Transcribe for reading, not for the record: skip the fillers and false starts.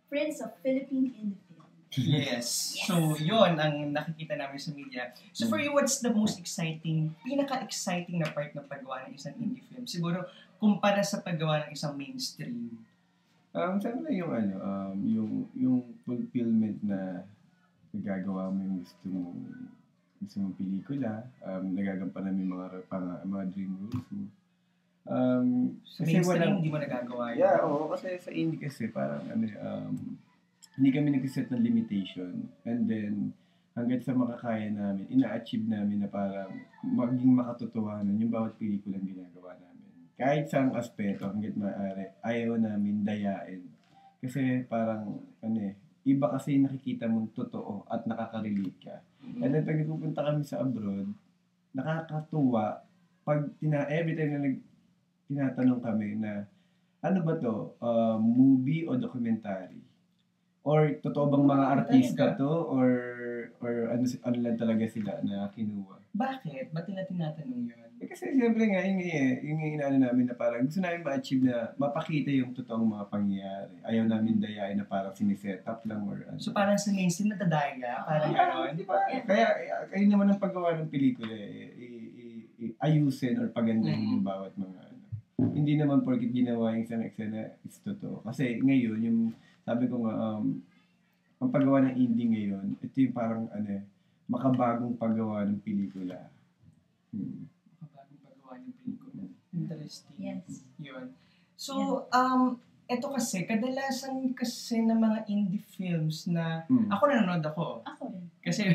Prince of Philippine Indie Film. Yes. So, yon ang nakikita namin sa media. So, for you, what's the most exciting, pinaka-exciting na part ng paggawa ng isang indie film? Siguro, kumpara sa paggawa ng isang mainstream. Siyempre yung fulfillment na nagagawa mo yung gusto mong pelikula, nagagampanan mo yung mga dream roles mo. Sa mainstream, hindi mo nagagawa yun. Yeah, oo. Kasi sa indie kasi parang hindi kami nag-set ng limitation. And then, hanggang sa makakaya namin, ina-achieve namin na parang maging makatotohanan yung bawat pelikulang ginagawa namin. Kahit saang aspeto, hanggang maaari, ayaw namin dayain. Kasi parang, iba kasi nakikita mong totoo at nakaka-relate ka. And then, pag pupunta kami sa abroad, nakakatuwa pag every time na tinatanong kami na, ano ba to? Movie o documentary? Or totoo bang mga artista to? Or ano lang talaga sila na kinuha? Bakit? Ba't nila tinatanong yun? Kasi siyempre nga, yung inaano namin na parang gusto namin ma-achieve na mapakita yung totoong mga pangyayari. Ayaw namin dayain na parang siniset up lang or ano. So parang sa mainstream natadaya? Parang gano'n? Diba? Kaya kayo naman ang paggawa ng pelikula, ayusin or pagandahin yung bawat mga Hindi naman porket ginawa yung isang eksena is totoo. Kasi ngayon, yung sabi ko nga, ang paggawa ng indie ngayon, ito yung parang makabagong paggawa ng pelikula. Makabagong paggawa ng pelikula. Interesting. Yes. Yun. So, ito kasi, kadalasan kasi ng mga indie films na, ako nanonood ako. Ako rin. Kasi